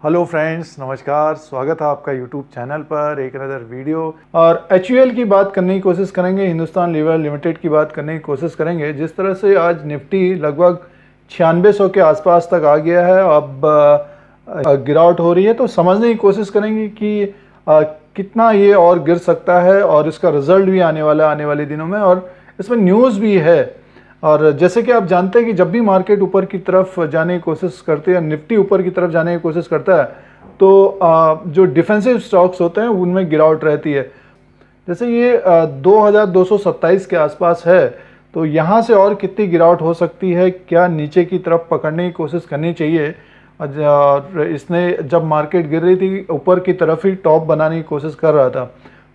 Hello friends, नमस्कार। स्वागत है आपका यूट्यूब चैनल पर एक नज़र वीडियो। और एचयूएल की बात करने की कोशिश करेंगे, हिंदुस्तान लीवर लिमिटेड की बात करने की कोशिश करेंगे। जिस तरह से आज निफ्टी लगभग 9600 के आसपास तक आ गया है, अब गिरावट हो रही है, तो समझने की कोशिश करेंगे कि कितना ये और गिर सकता है और इसका रिजल्ट भी आने वाला है आने वाले दिनों में, और इसमें न्यूज़ भी है। और जैसे कि आप जानते हैं कि जब भी मार्केट ऊपर की तरफ जाने की कोशिश करती है, निफ्टी ऊपर की तरफ जाने की कोशिश करता है, तो जो डिफेंसिव स्टॉक्स होते हैं उनमें गिरावट रहती है। जैसे ये 2227 के आसपास है, तो यहाँ से और कितनी गिरावट हो सकती है, क्या नीचे की तरफ पकड़ने की कोशिश करनी चाहिए। और इसने जब मार्केट गिर रही थी ऊपर की तरफ ही टॉप बनाने की कोशिश कर रहा था।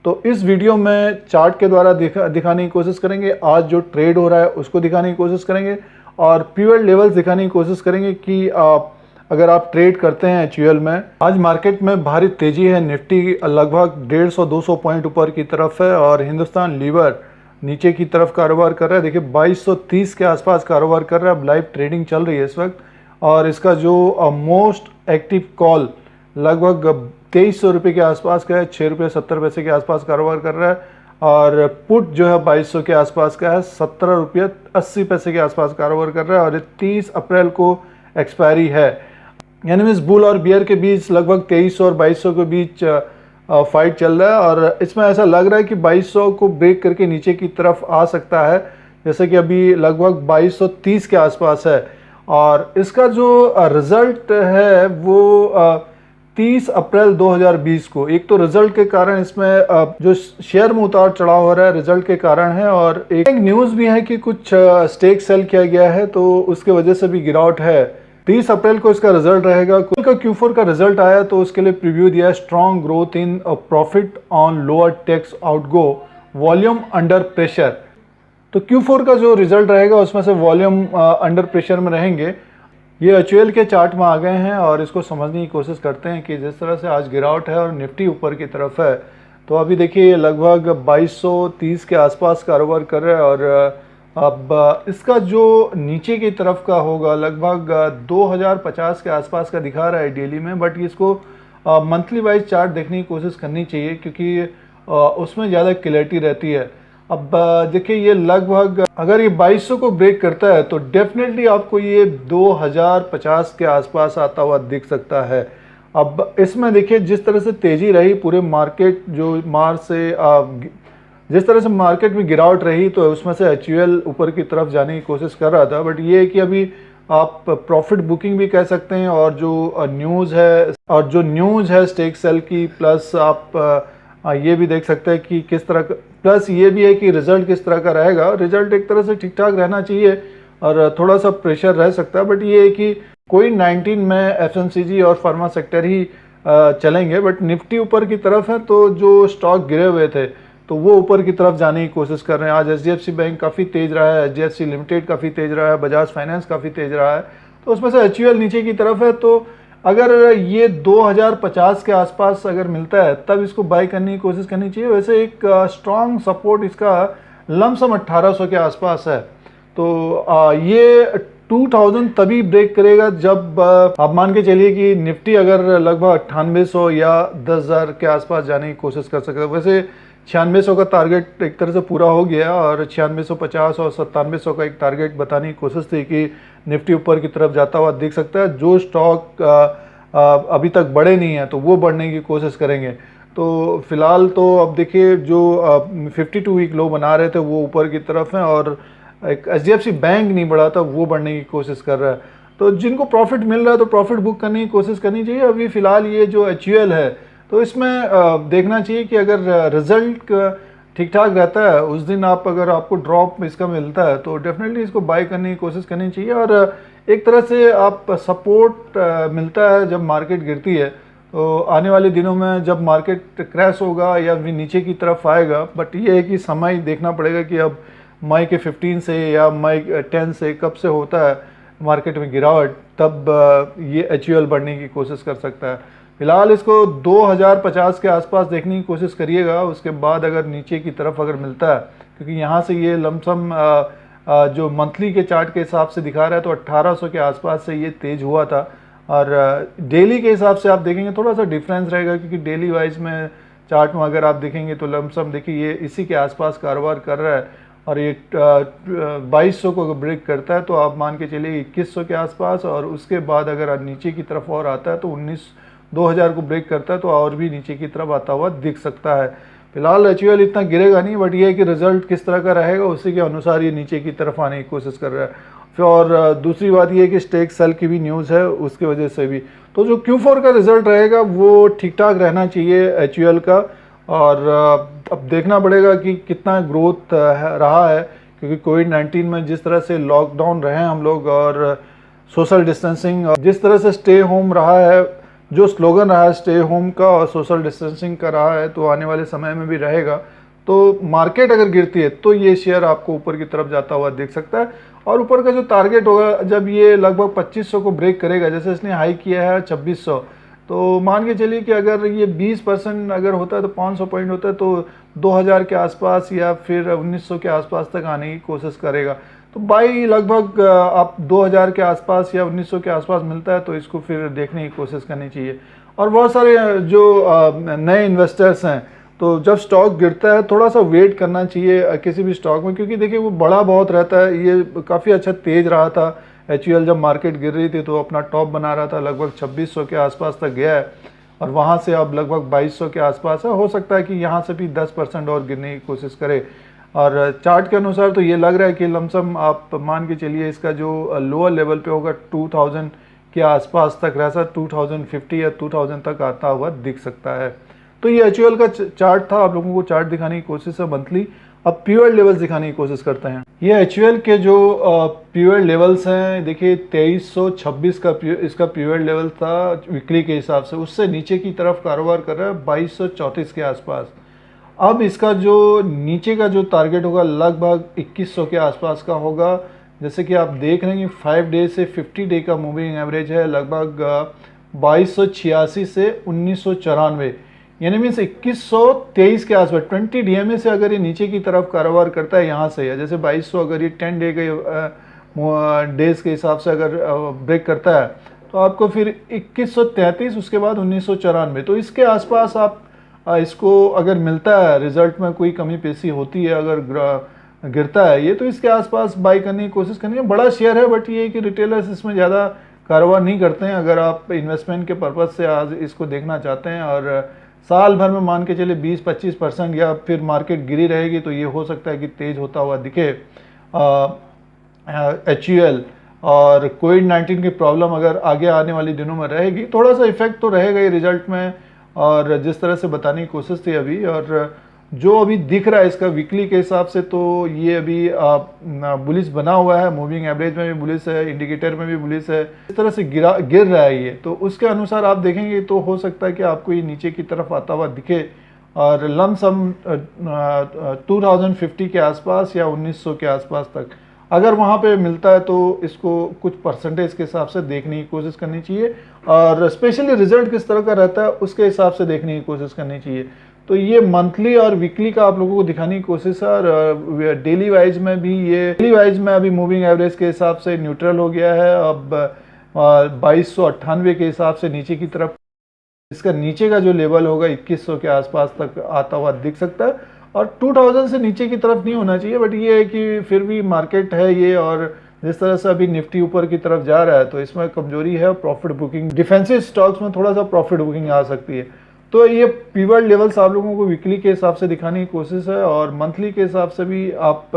तो इस वीडियो में चार्ट के द्वारा दिखाने की कोशिश करेंगे, आज जो ट्रेड हो रहा है उसको दिखाने की कोशिश करेंगे, और पीरियड लेवल्स दिखाने की कोशिश करेंगे कि अगर आप ट्रेड करते हैं एचयूएल में। आज मार्केट में भारी तेजी है, निफ्टी लगभग 150-200 पॉइंट ऊपर की तरफ है और हिंदुस्तान लीवर नीचे की तरफ कारोबार कर रहा है। देखिए 2230 के आसपास कारोबार कर रहा है, अब लाइव ट्रेडिंग चल रही है इस वक्त। और इसका जो मोस्ट एक्टिव कॉल लगभग 2300 रुपये के आसपास का है, 6 रुपये 70 पैसे के आसपास कारोबार कर रहा है। और पुट जो है 2200 के आसपास का है, 17 रुपये 80 पैसे के आसपास कारोबार कर रहा है, और ये 30 अप्रैल को एक्सपायरी है। यानी इस बुल और बियर के बीच लगभग 2300 और 2200 के बीच फाइट चल रहा है, और इसमें ऐसा लग रहा है कि 2200 को ब्रेक करके नीचे की तरफ आ सकता है, जैसे कि अभी लगभग 2230 के आसपास है। और इसका जो रिजल्ट है वो 30 अप्रैल 2020 को, एक तो रिजल्ट के कारण इसमें जो शेयर में उतार चढ़ाव हो रहा है रिजल्ट के कारण है, और एक न्यूज़ भी है कि कुछ स्टेक सेल किया गया है, तो उसके वजह से भी गिरावट है। 30 अप्रैल को इसका रिजल्ट रहेगा। कल का Q4 का रिजल्ट आया तो उसके लिए प्रीव्यू दिया, strong growth in profit on lower tax outgo, volume under pressure. तो Q4 का जो रिजल्ट रहेगा उसमें से वॉल्यूम अंडर प्रेशर में रहेंगे। ये एचयूएल के चार्ट में आ गए हैं और इसको समझने की कोशिश करते हैं कि जिस तरह से आज गिरावट है और निफ्टी ऊपर की तरफ है, तो अभी देखिए लगभग 2230 के आसपास कारोबार कर रहा है। और अब इसका जो नीचे की तरफ का होगा लगभग 2050 के आसपास का दिखा रहा है डेली में, बट इसको मंथली वाइज चार्ट देखने की कोशिश करनी चाहिए, क्योंकि उसमें ज़्यादा क्लैरिटी रहती है। अब देखिए ये लगभग अगर ये 2200 को ब्रेक करता है तो डेफिनेटली आपको ये 2050 के आसपास आता हुआ दिख सकता है। अब इसमें देखिए जिस तरह से तेज़ी रही पूरे मार्केट, जो मार्च से जिस तरह से मार्केट में गिरावट रही, तो उसमें से एचयूएल ऊपर की तरफ जाने की कोशिश कर रहा था। बट ये है कि अभी आप प्रॉफिट बुकिंग भी कह सकते हैं, और जो न्यूज़ है स्टेक सेल की, प्लस आप ये भी देख सकते हैं कि किस तरह का, प्लस ये भी है कि रिजल्ट किस तरह का रहेगा। रिजल्ट एक तरह से ठीक ठाक रहना चाहिए और थोड़ा सा प्रेशर रह सकता है, बट ये है कि कोई 19 में एफएमसीजी और फार्मा सेक्टर ही चलेंगे। बट निफ्टी ऊपर की तरफ है, तो जो स्टॉक गिरे हुए थे तो वो ऊपर की तरफ जाने की कोशिश कर रहे हैं। आज एचडीएफसी बैंक काफ़ी तेज रहा है, एचडीएफसी लिमिटेड काफ़ी तेज रहा है, बजाज फाइनेंस काफ़ी तेज रहा है, तो उसमें से एचयूएल नीचे की तरफ है। तो अगर ये 2050 के आसपास अगर मिलता है तब इसको बाय करने की कोशिश करनी चाहिए। वैसे एक स्ट्रॉन्ग सपोर्ट इसका लमसम 1800 के आसपास है। तो ये 2000 तभी ब्रेक करेगा जब आप मान के चलिए कि निफ्टी अगर लगभग 9800 या 10,000 के आसपास जाने की कोशिश कर सकता है। वैसे 9600 का टारगेट एक तरह से पूरा हो गया, और 9650 और 9700 का एक टारगेट बताने की कोशिश थी कि निफ्टी ऊपर की तरफ जाता हुआ दिख सकता है। जो स्टॉक अभी तक बढ़े नहीं है तो वो बढ़ने की कोशिश करेंगे। तो फिलहाल तो अब देखिए जो 52 वीक लो बना रहे थे वो ऊपर की तरफ हैं, और एक एचडीएफसी बैंक नहीं बढ़ा था वो बढ़ने की कोशिश कर रहा है। तो जिनको प्रॉफिट मिल रहा है तो प्रॉफिट बुक करने की कोशिश करनी चाहिए। अभी फिलहाल ये जो एचयूएल है तो इसमें देखना चाहिए कि अगर रिजल्ट ठीक ठाक रहता है उस दिन अगर आपको ड्रॉप इसका मिलता है तो डेफिनेटली इसको बाय करने की कोशिश करनी चाहिए। और एक तरह से आप सपोर्ट मिलता है जब मार्केट गिरती है। तो आने वाले दिनों में जब मार्केट क्रैश होगा या नीचे की तरफ आएगा, बट ये है कि समय देखना पड़ेगा कि अब मई के 15 से या मई 10 से कब से होता है मार्केट में गिरावट, तब ये एचयूएल बढ़ने की कोशिश कर सकता है। फिलहाल इसको 2050 के आसपास देखने की कोशिश करिएगा। उसके बाद अगर नीचे की तरफ अगर मिलता है, क्योंकि यहाँ से ये लमसम जो मंथली के चार्ट के हिसाब से दिखा रहा है तो 1800 के आसपास से ये तेज हुआ था, और डेली के हिसाब से आप देखेंगे थोड़ा सा डिफरेंस रहेगा, क्योंकि डेली वाइज में चार्ट में अगर आप देखेंगे तो लमसम देखिए ये इसी के आसपास कारोबार कर रहा है, और ये 2200 को ब्रेक करता है तो आप मान के चलिए 2100 के आसपास, और उसके बाद अगर नीचे की तरफ और आता है तो 2000 को ब्रेक करता है तो और भी नीचे की तरफ आता हुआ दिख सकता है। फिलहाल एचयूएल इतना गिरेगा नहीं, बट ये है कि रिजल्ट किस तरह का रहेगा उसी के अनुसार ये नीचे की तरफ आने की कोशिश कर रहा है। फिर और दूसरी बात ये है कि स्टेक सेल की भी न्यूज़ है, उसकी वजह से भी तो जो Q4 का रिजल्ट रहेगा वो ठीक ठाक रहना चाहिए एचयूएल का। और अब देखना पड़ेगा कि कितना ग्रोथ रहा है, क्योंकि कोविड-19 में जिस तरह से लॉकडाउन रहे हैं हम लोग, और सोशल डिस्टेंसिंग, और जिस तरह से स्टे होम रहा है, जो स्लोगन रहा है स्टे होम का और सोशल डिस्टेंसिंग का रहा है, तो आने वाले समय में भी रहेगा। तो मार्केट अगर गिरती है तो ये शेयर आपको ऊपर की तरफ जाता हुआ देख सकता है, और ऊपर का जो टारगेट होगा जब ये लगभग 2500 को ब्रेक करेगा, जैसे इसने हाई किया है 2600, तो मान के चलिए कि अगर ये 20% अगर होता है तो 500 पॉइंट होता है तो 2000 के आसपास या फिर 1900 के आसपास तक आने की कोशिश करेगा। तो बाई लगभग आप 2000 के आसपास या 1900 के आसपास मिलता है तो इसको फिर देखने की कोशिश करनी चाहिए। और बहुत सारे जो नए इन्वेस्टर्स हैं, तो जब स्टॉक गिरता है थोड़ा सा वेट करना चाहिए किसी भी स्टॉक में, क्योंकि देखिए वो बड़ा बहुत रहता है। ये काफ़ी अच्छा तेज रहा था एचयूएल, जब मार्केट गिर रही थी तो अपना टॉप बना रहा था, लगभग 2600 के आसपास तक गया है, और वहाँ से अब लगभग 2200 के आसपास है। हो सकता है कि यहाँ से भी 10% और गिरने की कोशिश करे। और चार्ट के अनुसार तो ये लग रहा है कि लमसम आप मान के चलिए इसका जो लोअर लेवल पे होगा 2000 के आसपास तक रह सकता, 2050 या 2000 तक आता हुआ दिख सकता है। तो ये एचयूएल का चार्ट था, आप लोगों को चार्ट दिखाने की कोशिश है मंथली। अब पीओएल लेवल्स दिखाने की कोशिश करते हैं। ये एचयूएल के जो पीओएल लेवल्स हैं, देखिए 2326 का इसका पीओएल लेवल था वीकली के हिसाब से, उससे नीचे की तरफ कारोबार कर रहा है 2234 के आसपास। अब इसका जो नीचे का जो टारगेट होगा लगभग 2100 के आसपास का होगा। जैसे कि आप देख रहे हैं कि 5 डे से 50 डे का मूविंग एवरेज है लगभग 2286 से 1994, यानी मीन्स 2123 के आसपास। 20 डीएमए से अगर ये नीचे की तरफ कारोबार करता है यहाँ से, या जैसे 2200 अगर ये 10 डे के डेज के हिसाब से अगर ब्रेक करता है तो आपको फिर 2133, उसके बाद 1994, तो इसके आसपास आप इसको अगर मिलता है, रिजल्ट में कोई कमी पेशी होती है, अगर गिरता है ये, तो इसके आसपास बाई करने की कोशिश करनी है। बड़ा शेयर है, बट ये है कि रिटेलर्स इसमें ज़्यादा कारोबार नहीं करते हैं। अगर आप इन्वेस्टमेंट के पर्पज़ से आज इसको देखना चाहते हैं और साल भर में मान के चले 20-25% या फिर मार्केट गिरी रहेगी, तो ये हो सकता है कि तेज होता हुआ दिखे एचयूएल। और कोविड-19 की प्रॉब्लम अगर आगे आने वाले दिनों में रहेगी, थोड़ा सा इफेक्ट तो रहेगा ही रिजल्ट में, और जिस तरह से बताने की कोशिश थी अभी, और जो अभी दिख रहा है इसका वीकली के हिसाब से, तो ये अभी बुलिश बना हुआ है, मूविंग एवरेज में भी बुलिश है, इंडिकेटर में भी बुलिश है। इस तरह से गिर रहा है ये, तो उसके अनुसार आप देखेंगे तो हो सकता है कि आपको ये नीचे की तरफ आता हुआ दिखे, और लमसम 2050 के आसपास या 1900 के आसपास तक अगर वहाँ पे मिलता है तो इसको कुछ परसेंटेज के हिसाब से देखने की कोशिश करनी चाहिए, और स्पेशली रिजल्ट किस तरह का रहता है उसके हिसाब से देखने की कोशिश करनी चाहिए। तो ये मंथली और वीकली का आप लोगों को दिखाने की कोशिश है, और डेली वाइज में भी ये डेली वाइज में अभी मूविंग एवरेज के हिसाब से न्यूट्रल हो गया है। अब 2298 के हिसाब से नीचे की तरफ इसका नीचे का जो लेवल होगा 2100 के आसपास तक आता हुआ दिख सकता है, और 2000 से नीचे की तरफ नहीं होना चाहिए। बट ये है कि फिर भी मार्केट है ये, और जिस तरह से अभी निफ्टी ऊपर की तरफ जा रहा है तो इसमें कमजोरी है, प्रॉफिट बुकिंग डिफेंसिव स्टॉक्स में थोड़ा सा प्रॉफिट बुकिंग आ सकती है। तो ये पीवट लेवल्स आप लोगों को वीकली के हिसाब से दिखाने की कोशिश है, और मंथली के हिसाब से भी आप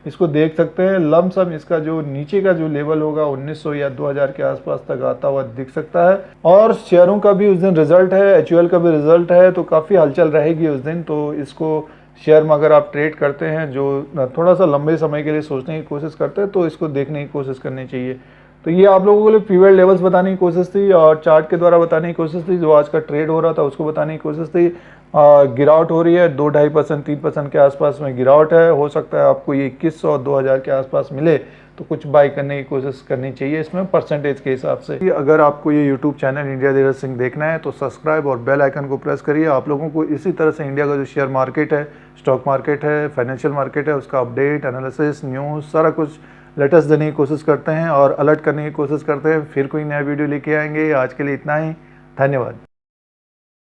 इसको देख सकते हैं। लमसम इसका जो नीचे का जो लेवल होगा 1900 या 2000 के आसपास तक आता हुआ दिख सकता है। और शेयरों का भी उस दिन रिजल्ट है, एचयूएल का भी रिजल्ट है, तो काफ़ी हलचल रहेगी उस दिन। तो इसको शेयर में अगर आप ट्रेड करते हैं, जो थोड़ा सा लंबे समय के लिए सोचने की कोशिश करते हैं, तो इसको देखने की कोशिश करनी चाहिए। तो ये आप लोगों के लिए पीवट लेवल्स बताने की कोशिश थी, और चार्ट के द्वारा बताने की कोशिश थी, जो आज का ट्रेड हो रहा था उसको बताने की कोशिश थी। गिरावट हो रही है, 2-2.5% 3% के आसपास में गिरावट है। हो सकता है आपको ये 2100 और 2000 के आसपास मिले तो कुछ बाई करने की कोशिश करनी चाहिए इसमें परसेंटेज के हिसाब से। अगर आपको ये YouTube channel India Dheeraj Singh देखना है तो सब्सक्राइब और बेल आइकन को प्रेस करिए। आप लोगों को इसी तरह से इंडिया का जो शेयर मार्केट है, स्टॉक मार्केट है, फाइनेंशियल मार्केट है, उसका अपडेट, एनालिसिस, न्यूज़, सारा कुछ लेटेस्ट देने की कोशिश करते हैं और अलर्ट करने की कोशिश करते हैं। फिर कोई नया वीडियो लेके आएंगे। आज के लिए इतना ही, धन्यवाद।